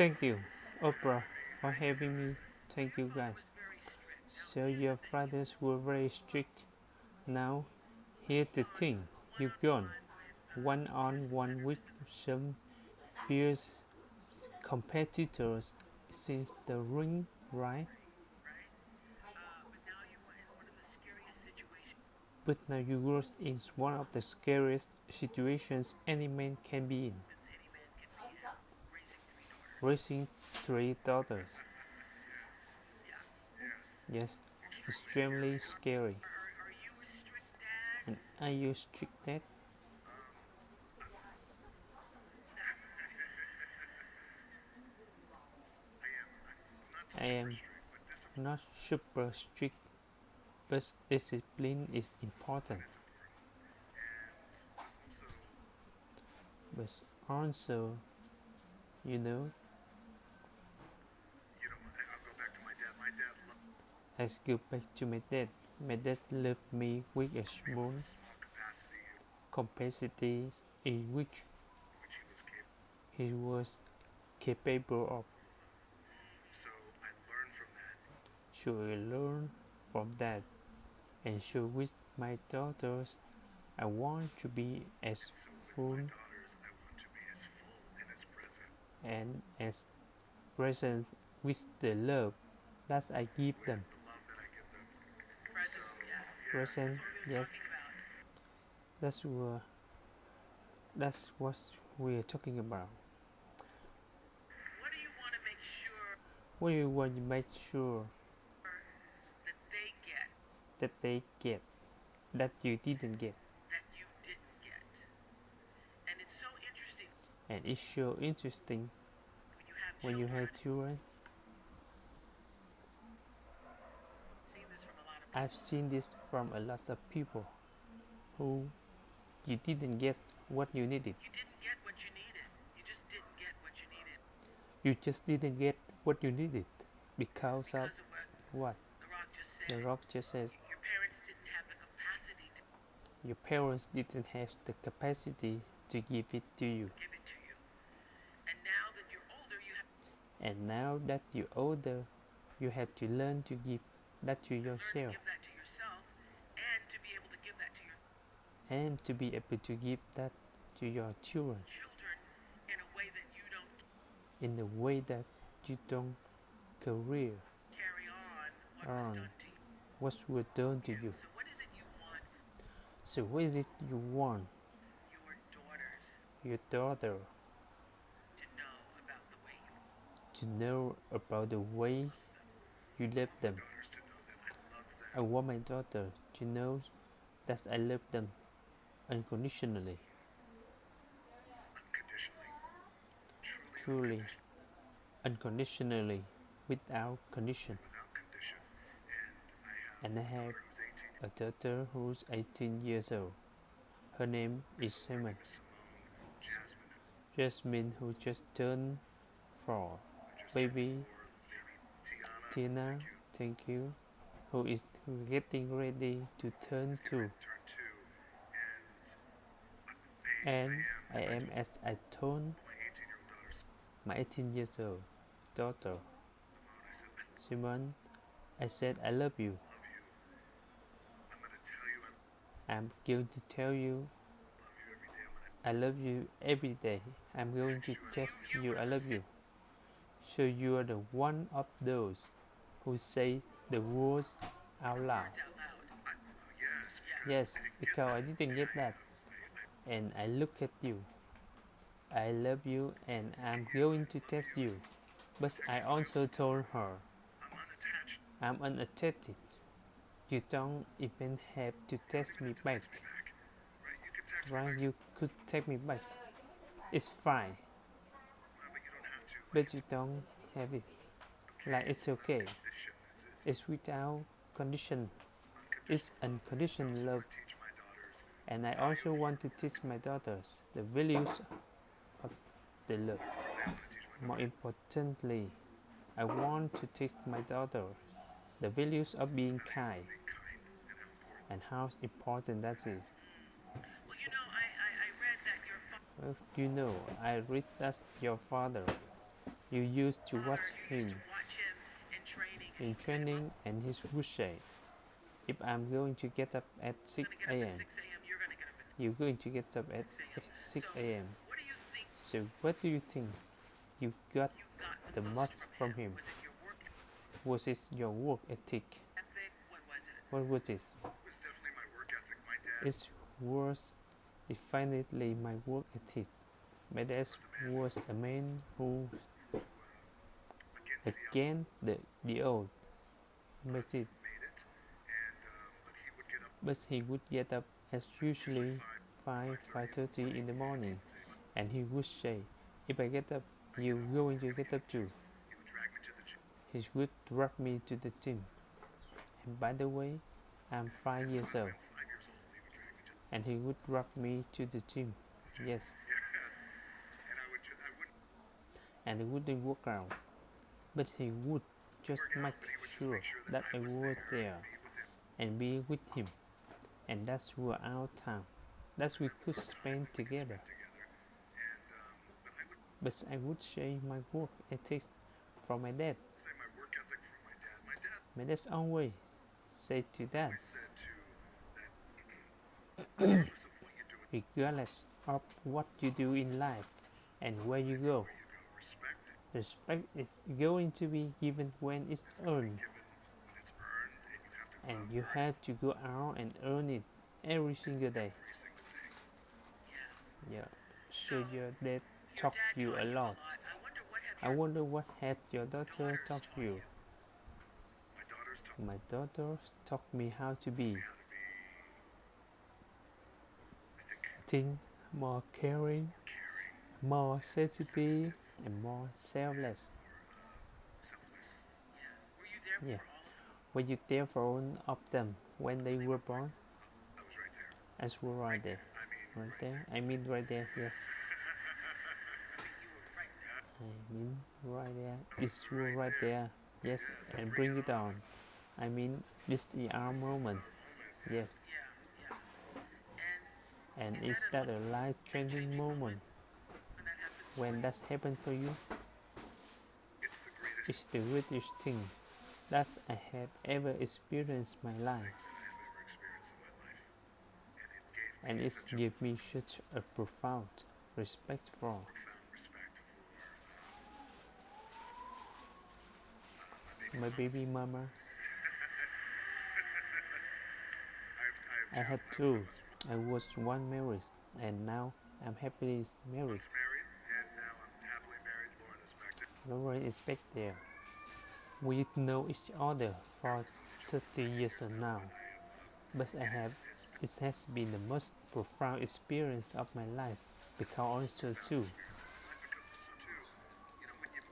Thank you, Oprah, for having me. Thank you, guys. So, your fathers were very strict. Now, here's the thing, you've gone one on one with some fierce competitors since the ring, right? But now you were in one of the scariest situations any man can be in, raising three daughters. Yes, extremely scary. And are you strict dad? I am not super strict, but discipline is important. But also, you know, let's go back to my dad. My dad loved me with a small capacity in which he was capable of. So I learned from that, and so with my daughters, I want to be as full and as present with the love that I give them. Present, yes, that's what we're talking about. What do you want to make sure that they get that you didn't get? And it's so interesting when you have children. I've seen this from a lot of people who you didn't get what you needed. You just didn't get what you needed because of what? The Rock just says your parents didn't have the capacity to give it to you. And now that you're older, you have to learn to give that to yourself and to be able to give that to your children in a way that you don't career on what was done to you. So what is it you want your daughter to know about the way you love them? I want my daughter to know that I love them unconditionally, truly, unconditionally, without condition. And I have a daughter who's 18 years old. Her name is Simon. Jasmine, who just turned 4. Baby Tina, thank you, who is getting ready to turn 2. And I am, as I told my 18 years old daughter, Simon, I said I love you. I'm going to tell you I love you every day. I'm going to text you I love you. So you are the one of those who say the words out loud. Yes, because I didn't get that. And I look at you. I love you and I'm going to text you. But I also told her I'm unattached. You don't even have to text me back. Right? You could text me back. It's fine. But you don't have it. Like it's okay. It's without condition. It's unconditional love. And I also want to teach my daughters the values of the love. More importantly, I want to teach my daughters the values of being kind and how important that is. Well, you know, I read that your father You used to watch him in in training, and he would say, if I'm going to get up at 6 a.m., you're going to get up at 6 a.m. So, what do you think you got the most from him? Was it your work ethic? What was it? It was definitely my work ethic. My dad was a man who, against the old method, but he would get up as usually 5:30 in the morning, and he would say, if I get up, you're going to get up too. He would drag me to the gym. And by the way, I'm 5 years old. And he would drag me to the gym. Yes. And he wouldn't work out, but he would just make sure that I was there and be with him. And that's were our time. That we could spend together. But I would say my work ethics from my dad. My dad always said to that, regardless of what you do in life and where you go, respect is going to be given when it's earned. And you have to go out and earn it every single day. Yeah. So your dad taught you a lot. I wonder what have your daughter taught you? My daughter taught me how to be, I think, more caring, more sensitive, and more selfless. Yeah. Were you there for all of them when they were born? I was right there. Right there? I mean right there, yes. I mean right there. It's right there. Yes, and bring it on. I mean, this is our moment. Yes. And is that a life-changing moment? When that happened for you, it's the greatest thing that I have ever experienced in my life. And it gave me such a profound respect for my baby mama. I had two. I was one married, and now I'm happily married. Lauren is back there. We know each other for 30 years now, but it has been the most profound experience of my life because also too.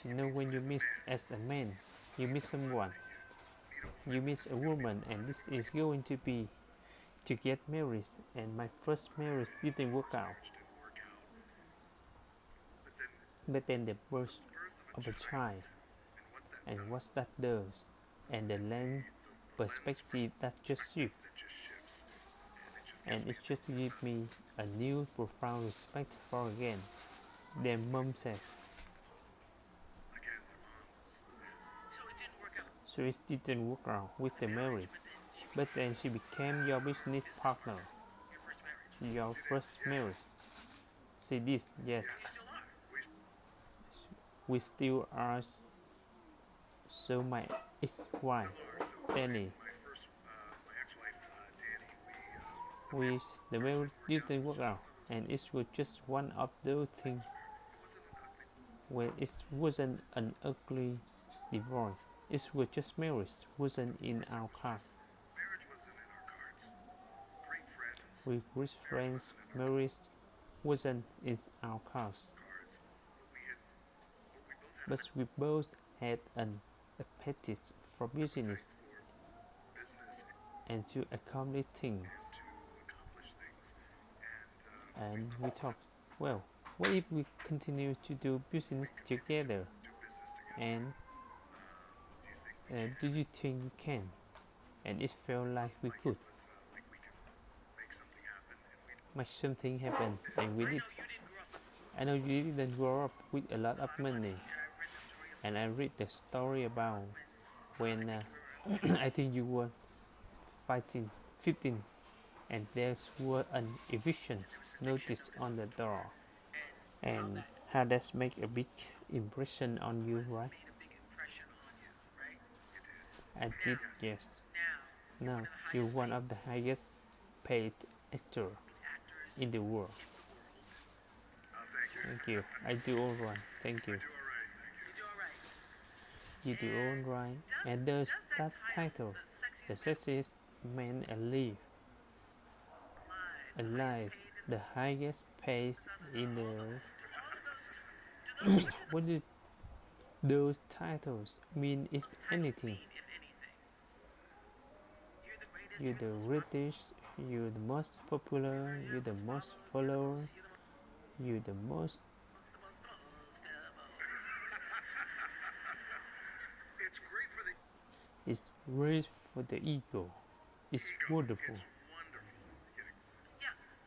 You know, when you miss as a man, you miss someone, you miss a woman, and this is going to be to get married, and my first marriage didn't work out. But then the birth of a child, and what that does, and the length perspective that just shifts, and it just gives me a new profound respect for again. Then mom says, so it didn't work out with the marriage, but then she became your business partner, your first marriage. See this, yes, we still are. So my ex-wife, Danny, which the marriage didn't work out, and it was just one of those things where it wasn't an ugly divorce. It was just marriage, wasn't in our cards. With rich friends, marriage wasn't in our cards. But we both had an appetite for business and to accomplish things. And we thought, well, what if we continue to do business together? And do you think we can? And it felt like we could make something happen, and we did. I know you didn't grow up with a lot of money, and I read the story about when I think you were 15, and there was an eviction notice on the door, and how that make a big impression on you, right? I did, yes. Now you're one of the highest paid actor in the world. Thank you. I do all right. Thank you. You do all right. And there's that title, The Sexiest Man Alive, the highest paid in the. What do those titles mean, if anything? You're the greatest, you're the most popular, you're the most followed, you're the most. It's great for the ego. It's wonderful.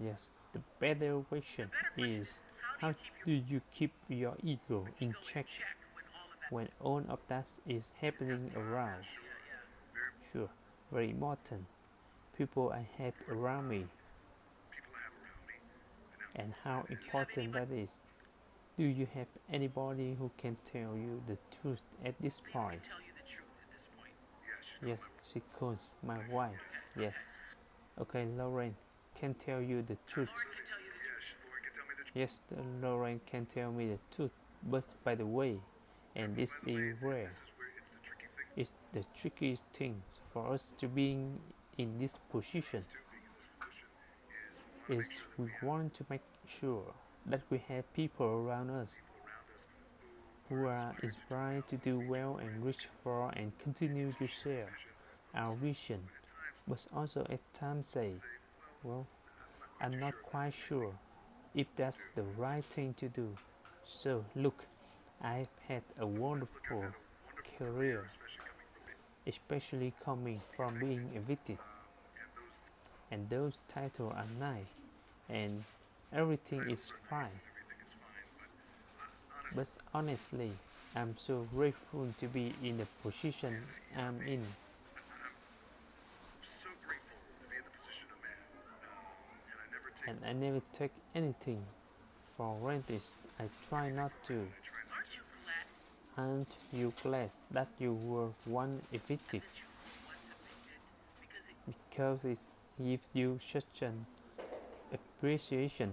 Yes, the better question is, how do you keep your ego in check when all of that is happening around? Sure, very important. People I have around me, and how important that is. Do you have anybody who can tell you the truth at this point? Yes, she calls my wife. Yes. Okay, Lauren can tell you the truth. Yes, Lauren can tell me the truth. But by the way, and this is where it's the trickiest thing for us to being in this position is we want to make sure that we have people around us who are inspired to do well and reach for and continue to share our vision, but also at times say, well, I'm not quite sure if that's the right thing to do. So look, I've had a wonderful career, especially coming from being evicted, and those titles are nice, and everything is fine. But honestly, I'm so grateful to be in the position I'm in. And I never take anything for granted. I try not to. Aren't you glad that you were once evicted? Because it gives you such an appreciation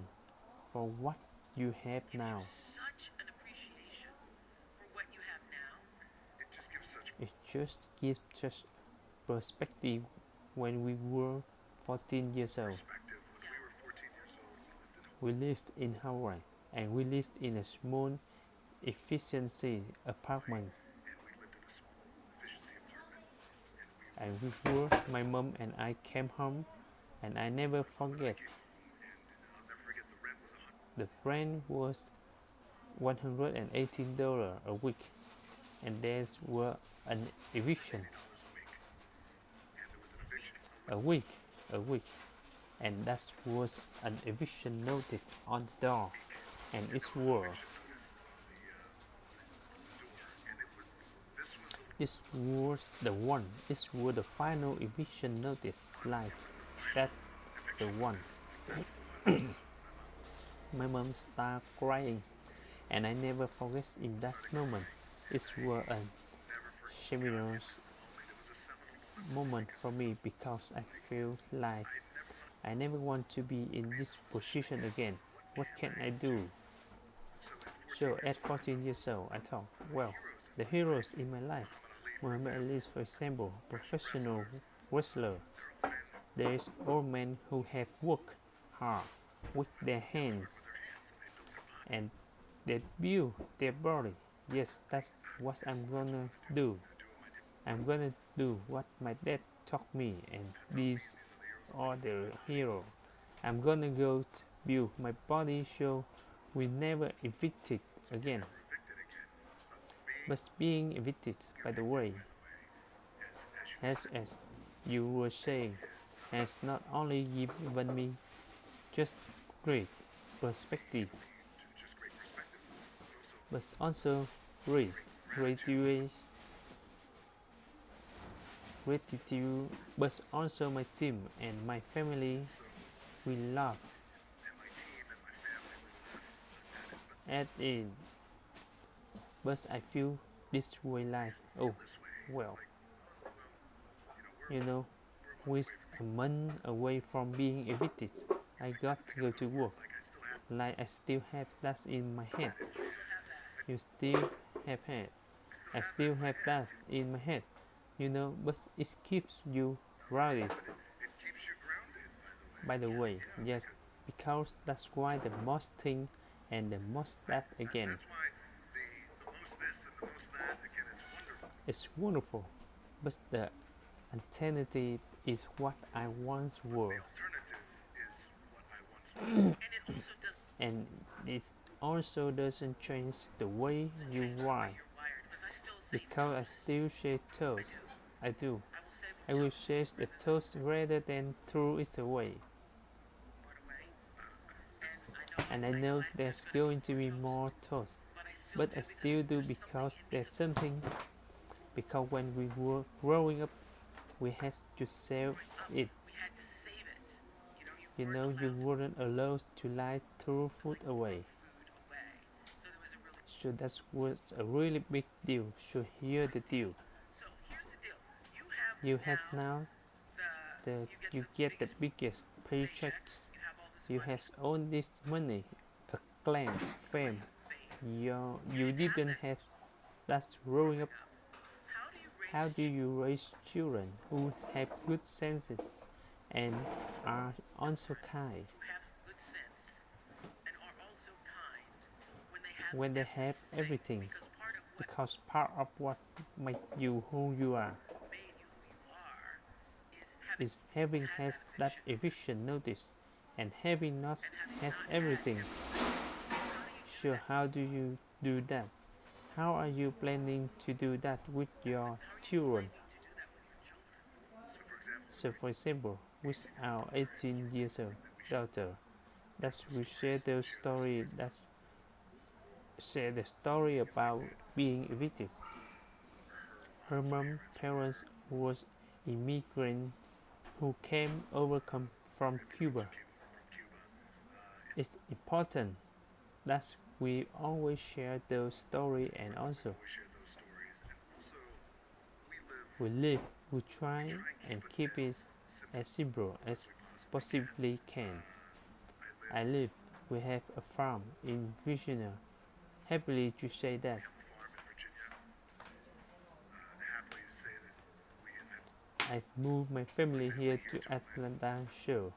for what you have now. It just gives such perspective. When we were 14 years old, we lived in Hawaii, and we lived in a small efficiency apartment. And before my mom and I came home, and I never forget, the rent was $118 a week, and there was an eviction a week, and that was an eviction notice on the door, and it was. This was the one. This was the final eviction notice, like that. The one. My mom started crying, and I never forget in that moment. It was a seminal moment for me because I feel like I never want to be in this position again. What can I do? So at 14 years old, I thought, well, the heroes in my life, Muhammad Ali, for example, professional wrestler. There's old men who have worked hard with their hands and they build their body. Yes, that's what I'm gonna do. I'm gonna do what my dad taught me, and these are the heroes. I'm gonna go to build my body so we never evicted again. But being evicted, by the way, as you were saying, has not only given me just great perspective, but also raised gratitude, but also my team and my family. We laugh at it, but I feel this way like, oh, well, you know, with a month away from being evicted, I got to go to work. Like I still have that in my head. You still have head. I still have that in my head, but it keeps you grounded. By the way, yes, because that's why the most thing and the most that again. It's wonderful, but the alternative is what I once were. And it also doesn't change the way you write. Because I still share toast. I do. I will share the toast rather than throw it away. And I know there's going to be more toast. But I still do because there's something. Because when we were growing up, we had to save it. You weren't allowed to lie throw food away. So that was a really big deal. So here the deal. You have now you get the biggest paychecks. You have all this money, acclaim, fame. You didn't have that growing up. How do you raise children who have good senses and are also kind when they have everything? Because part of what makes you who you are is having had that eviction notice and having not had everything. So how do you do that? How are you planning to do that with your children? So for example, with our 18 years old daughter, that we share the story about being evicted. Her mom's parents was immigrant who came over from Cuba. It's important that we always share those stories, and also we try and keep it as simple as possibly can. I live, we have a farm in Virginia. Happily to say that. I moved my family here to Atlanta show.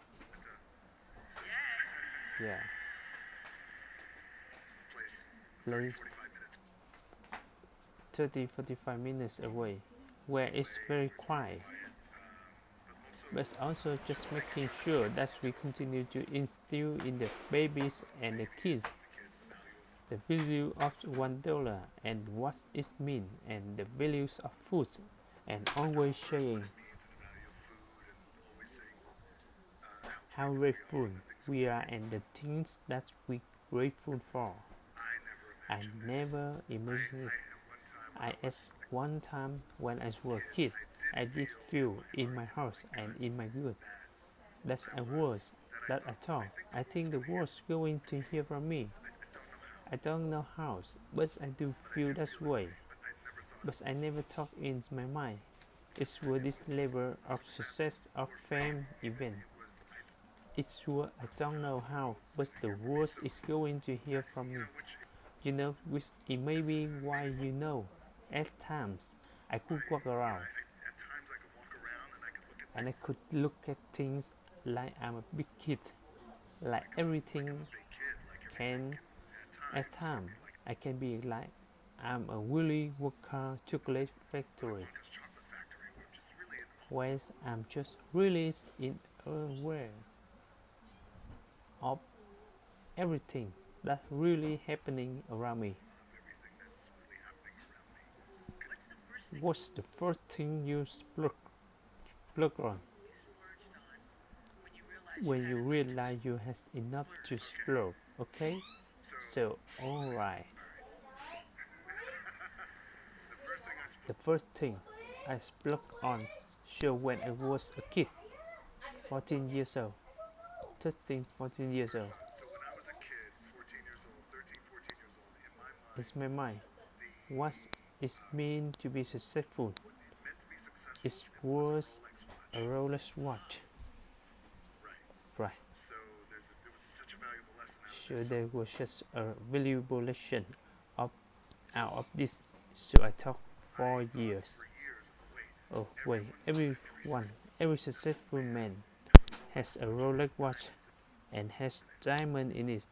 Yeah. Place 30-45 minutes away, where it's very quiet. But also just making sure that we continue to instill in the babies and the kids the value of $1 and what it means and the values of food and always sharing how grateful we are and the things that we grateful for. I never imagined it. I asked one time when I was a kid, I did feel in my heart and in my gut that I thought, I think the world's going to hear from me. I don't know how, but I do feel that way. But I never thought in my mind it was this level of success of fame event. It's sure I don't know how, but the world is going to hear from me. Which it may be why at times I could walk around and I could look at things like I'm a big kid, like everything can. At times I can be like I'm a Willy Wonka chocolate factory, whereas I'm just really in aware of everything that's really happening around me. What's the first thing you splurge on when you realize you have enough to splurge? Okay, so alright. The first thing I splurged on sure when I was a kid, 14 years old, 13, 14 years old. So when I was a kid, 14 years old, 13, 14 years old, in my mind, It's my mind. the What it means to be successful? what it meant to be successful, It it was a was Rolex watch. a Rolex watch. Right. Right. So there was such a valuable lesson out of So this. there was just a valuable lesson of out of this. So I talked for I thought years. for years, Oh wait, every successful man has a has a Rolex watch and has diamond in it.